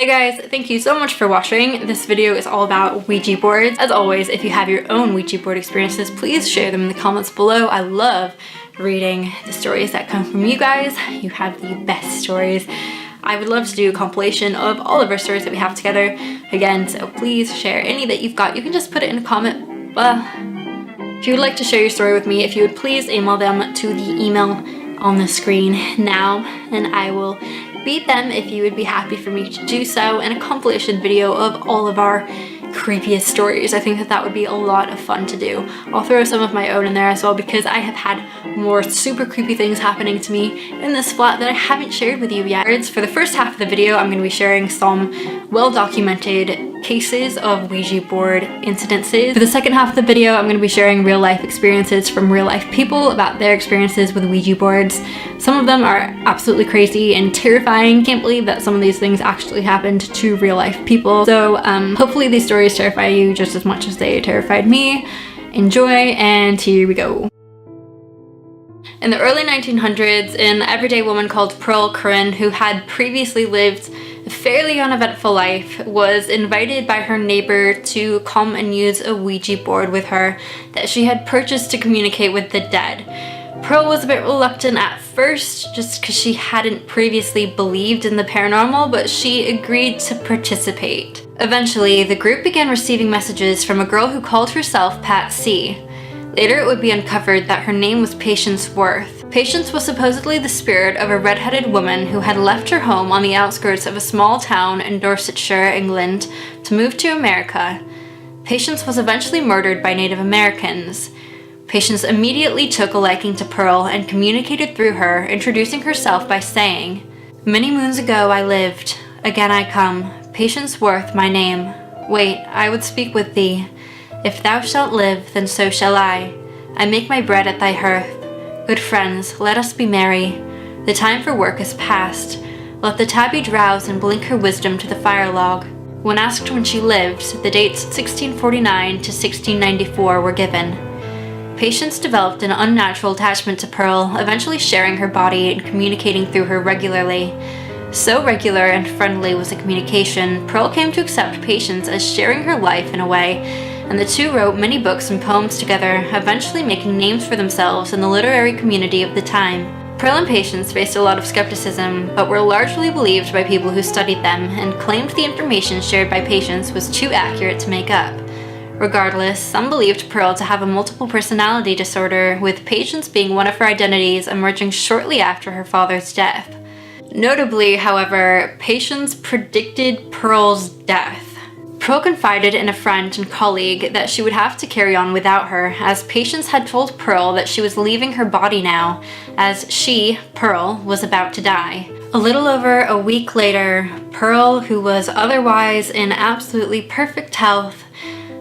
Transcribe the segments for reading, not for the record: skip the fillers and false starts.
Hey guys, thank you so much for watching. This video is all about Ouija boards. As always, if you have your own Ouija board experiences, please share them in the comments below. I love reading the stories that come from you guys. You have the best stories. I would love to do a compilation of all of our stories that we have together again, so please share any that you've got. You can just put it in a comment. If you would like to share your story with me, if you would please email them to the email on the screen now, and I will read them if you would be happy for me to do so in a compilation video of all of our creepiest stories. I think that would be a lot of fun to do. I'll throw some of my own in there as well because I have had more super creepy things happening to me in this flat that I haven't shared with you yet. For the first half of the video, I'm going to be sharing some well-documented cases of Ouija board incidences. For the second half of the video, I'm going to be sharing real life experiences from real life people about their experiences with Ouija boards. Some of them are absolutely crazy and terrifying. Can't believe that some of these things actually happened to real life people. So hopefully these stories terrify you just as much as they terrified me. Enjoy, and here we go. In the early 1900s, an everyday woman called Pearl Curran, who had previously lived a fairly uneventful life, was invited by her neighbor to come and use a Ouija board with her that she had purchased to communicate with the dead. Pearl was a bit reluctant at first just because she hadn't previously believed in the paranormal, but she agreed to participate. Eventually, the group began receiving messages from a girl who called herself Pat C. Later, it would be uncovered that her name was Patience Worth. Patience was supposedly the spirit of a red-headed woman who had left her home on the outskirts of a small town in Dorsetshire, England, to move to America. Patience was eventually murdered by Native Americans. Patience immediately took a liking to Pearl and communicated through her, introducing herself by saying, "Many moons ago I lived, again I come, Patience Worth my name. Wait, I would speak with thee. If thou shalt live, then so shall I. I make my bread at thy hearth. Good friends, let us be merry. The time for work is past. Let the tabby drowse and blink her wisdom to the fire log." When asked when she lived, the dates 1649 to 1694 were given. Patience developed an unnatural attachment to Pearl, eventually sharing her body and communicating through her regularly. So regular and friendly was the communication, Pearl came to accept Patience as sharing her life in a way, and the two wrote many books and poems together, eventually making names for themselves in the literary community of the time. Pearl and Patience faced a lot of skepticism, but were largely believed by people who studied them and claimed the information shared by Patience was too accurate to make up. Regardless, some believed Pearl to have a multiple personality disorder, with Patience being one of her identities emerging shortly after her father's death. Notably, however, Patience predicted Pearl's death. Pearl confided in a friend and colleague that she would have to carry on without her, as Patience had told Pearl that she was leaving her body now, as she, Pearl, was about to die. A little over a week later, Pearl, who was otherwise in absolutely perfect health,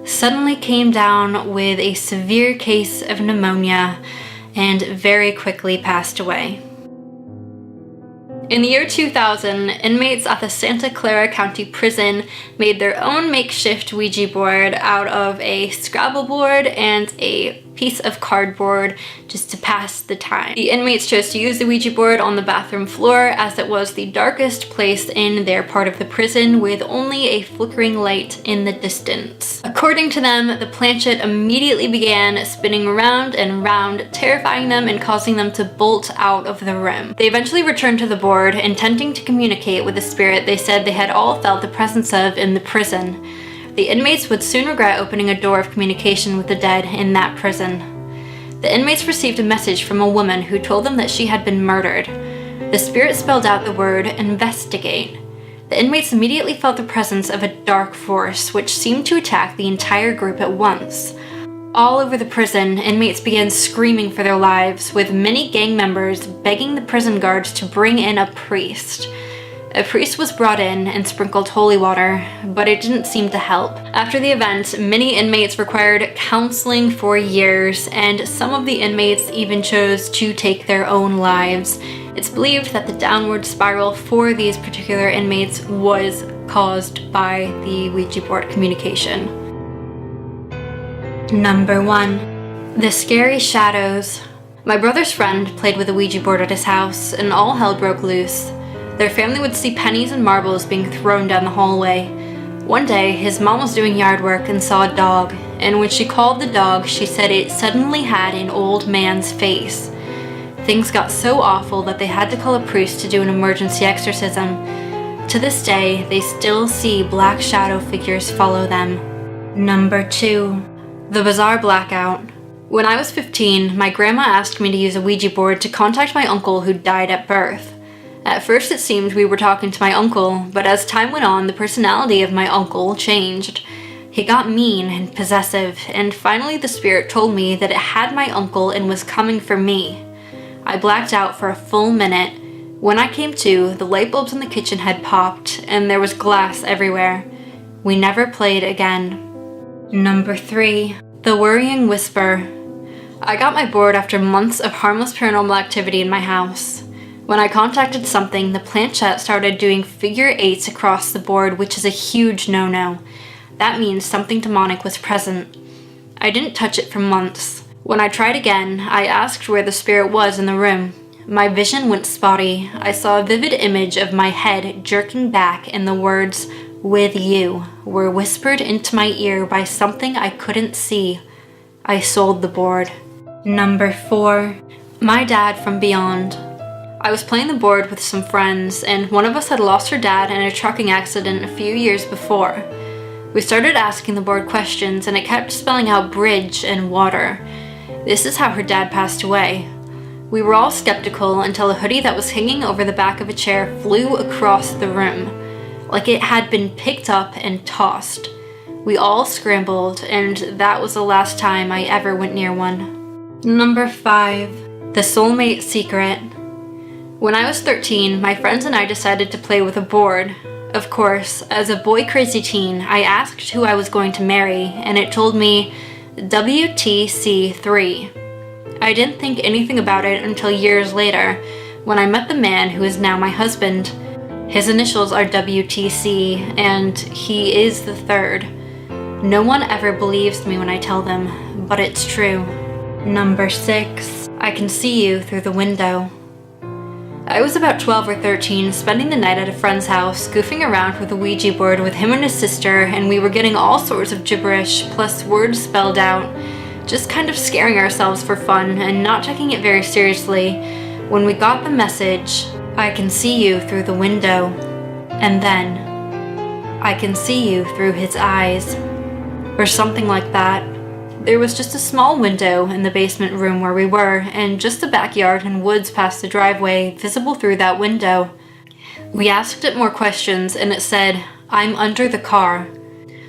suddenly came down with a severe case of pneumonia and very quickly passed away. In the year 2000, inmates at the Santa Clara County Prison made their own makeshift Ouija board out of a Scrabble board and a piece of cardboard just to pass the time. The inmates chose to use the Ouija board on the bathroom floor as it was the darkest place in their part of the prison, with only a flickering light in the distance. According to them, the planchette immediately began spinning round and round, terrifying them and causing them to bolt out of the room. They eventually returned to the board, intending to communicate with the spirit they said they had all felt the presence of in the prison. The inmates would soon regret opening a door of communication with the dead in that prison. The inmates received a message from a woman who told them that she had been murdered. The spirit spelled out the word "investigate." The inmates immediately felt the presence of a dark force, which seemed to attack the entire group at once. All over the prison, inmates began screaming for their lives, with many gang members begging the prison guards to bring in a priest. A priest was brought in and sprinkled holy water, but it didn't seem to help. After the event, many inmates required counseling for years, and some of the inmates even chose to take their own lives. It's believed that the downward spiral for these particular inmates was caused by the Ouija board communication. Number 1. The Scary Shadows. My brother's friend played with a Ouija board at his house, and all hell broke loose. Their family would see pennies and marbles being thrown down the hallway. One day, his mom was doing yard work and saw a dog, and when she called the dog, she said it suddenly had an old man's face. Things got so awful that they had to call a priest to do an emergency exorcism. To this day, they still see black shadow figures follow them. Number 2. The bizarre blackout. When I was 15, my grandma asked me to use a Ouija board to contact my uncle who died at birth. At first it seemed we were talking to my uncle, but as time went on, the personality of my uncle changed. He got mean and possessive, and finally the spirit told me that it had my uncle and was coming for me. I blacked out for a full minute. When I came to, the light bulbs in the kitchen had popped, and there was glass everywhere. We never played again. Number 3. The Worrying Whisper. I got my board after months of harmless paranormal activity in my house. When I contacted something, the planchette started doing figure 8s across the board, which is a huge no-no. That means something demonic was present. I didn't touch it for months. When I tried again, I asked where the spirit was in the room. My vision went spotty. I saw a vivid image of my head jerking back, and the words, "with you," were whispered into my ear by something I couldn't see. I sold the board. Number 4. My Dad from Beyond. I was playing the board with some friends, and one of us had lost her dad in a trucking accident a few years before. We started asking the board questions, and it kept spelling out bridge and water. This is how her dad passed away. We were all skeptical until a hoodie that was hanging over the back of a chair flew across the room, like it had been picked up and tossed. We all scrambled, and that was the last time I ever went near one. Number 5. The Soulmate Secret. When I was 13, my friends and I decided to play with a board. Of course, as a boy-crazy teen, I asked who I was going to marry, and it told me WTC3. I didn't think anything about it until years later, when I met the man who is now my husband. His initials are WTC, and he is the third. No one ever believes me when I tell them, but it's true. Number 6. I can see you through the window. I was about 12 or 13, spending the night at a friend's house, goofing around with a Ouija board with him and his sister, and we were getting all sorts of gibberish, plus words spelled out, just kind of scaring ourselves for fun and not taking it very seriously, when we got the message, "I can see you through the window," and then, "I can see you through his eyes," or something like that. There was just a small window in the basement room where we were, and just the backyard and woods past the driveway visible through that window. We asked it more questions, and it said, "I'm under the car."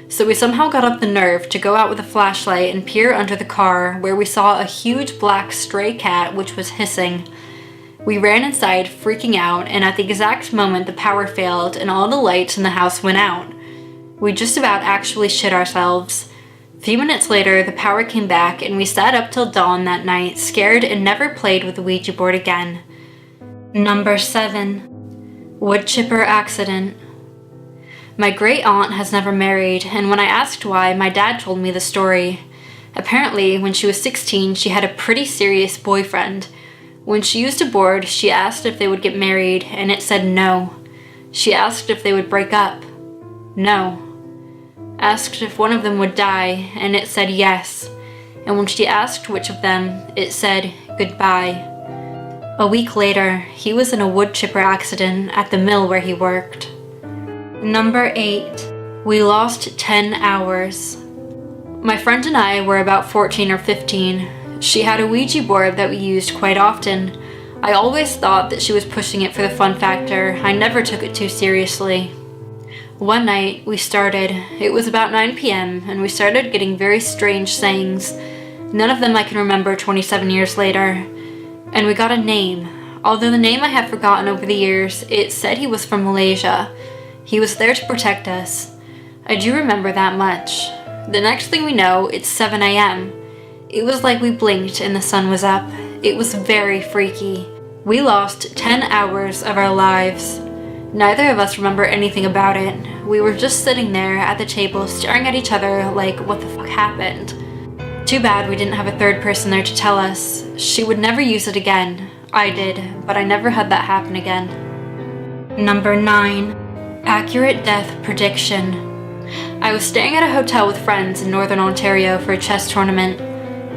So we somehow got up the nerve to go out with a flashlight and peer under the car, where we saw a huge black stray cat which was hissing. We ran inside, freaking out, and at the exact moment the power failed and all the lights in the house went out. We just about actually shit ourselves. A few minutes later, the power came back, and we sat up till dawn that night, scared, and never played with the Ouija board again. Number 7. Wood chipper accident. My great aunt has never married, and when I asked why, my dad told me the story. Apparently, when she was 16, she had a pretty serious boyfriend. When she used a board, she asked if they would get married, and it said no. She asked if they would break up. No. Asked if one of them would die, and it said yes. And when she asked which of them, it said goodbye. A week later, he was in a wood chipper accident at the mill where he worked. Number 8. We lost 10 hours. My friend and I were about 14 or 15. She had a Ouija board that we used quite often. I always thought that she was pushing it for the fun factor. I never took it too seriously. One night, it was about 9 p.m., and we started getting very strange sayings. None of them I can remember 27 years later. And we got a name. Although the name I have forgotten over the years, it said he was from Malaysia. He was there to protect us. I do remember that much. The next thing we know, it's 7 a.m. It was like we blinked and the sun was up. It was very freaky. We lost 10 hours of our lives. Neither of us remember anything about it. We were just sitting there at the table staring at each other like, what the fuck happened? Too bad we didn't have a third person there to tell us. She would never use it again. I did, but I never had that happen again. Number 9. Accurate death prediction. I was staying at a hotel with friends in Northern Ontario for a chess tournament.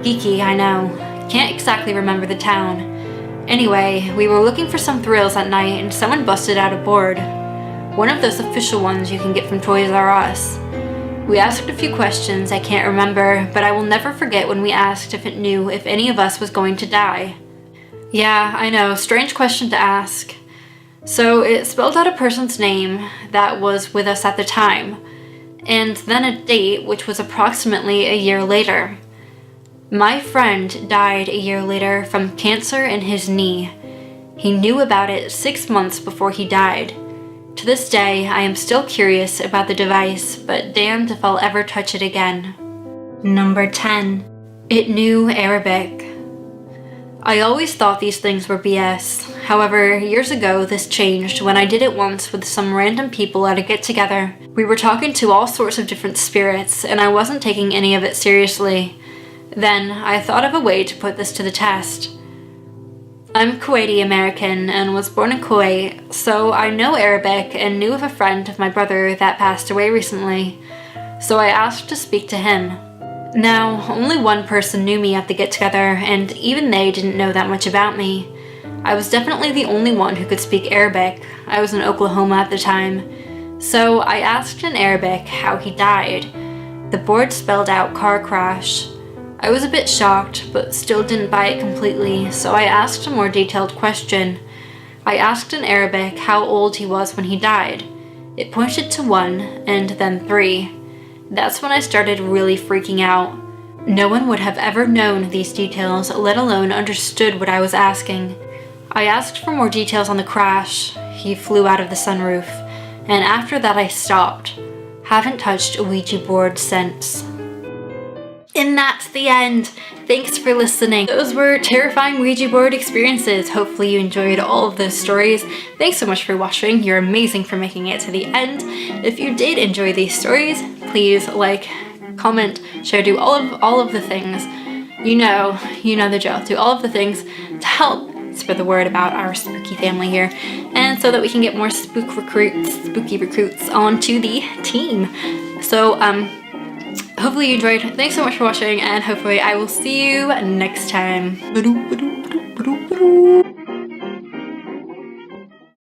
Geeky, I know. Can't exactly remember the town. Anyway, we were looking for some thrills at night and someone busted out a board. One of those official ones you can get from Toys R Us. We asked a few questions I can't remember, but I will never forget when we asked if it knew if any of us was going to die. Yeah, I know, strange question to ask. So it spelled out a person's name that was with us at the time, and then a date which was approximately a year later. My friend died a year later from cancer in his knee. He knew about it 6 months before he died. To this day, I am still curious about the device, but damned if I'll ever touch it again. Number 10. It knew Arabic. I always thought these things were BS. However, years ago this changed when I did it once with some random people at a get-together. We were talking to all sorts of different spirits, and I wasn't taking any of it seriously. Then, I thought of a way to put this to the test. I'm Kuwaiti American and was born in Kuwait, so I know Arabic and knew of a friend of my brother that passed away recently, so I asked to speak to him. Now, only one person knew me at the get-together, and even they didn't know that much about me. I was definitely the only one who could speak Arabic. I was in Oklahoma at the time. So I asked in Arabic how he died. The board spelled out car crash. I was a bit shocked, but still didn't buy it completely, so I asked a more detailed question. I asked in Arabic how old he was when he died. It pointed to 1, and then 3. That's when I started really freaking out. No one would have ever known these details, let alone understood what I was asking. I asked for more details on the crash. He flew out of the sunroof, and after that I stopped. Haven't touched a Ouija board since. And that's the end. Thanks for listening. Those were terrifying Ouija board experiences. Hopefully you enjoyed all of those stories. Thanks so much for watching. You're amazing for making it to the end. If you did enjoy these stories, please like, comment, share, do all of the things. You know the drill. Do all of the things to help spread the word about our spooky family here, and so that we can get more spooky recruits onto the team. So hopefully you enjoyed. Thanks so much for watching, and hopefully I will see you next time.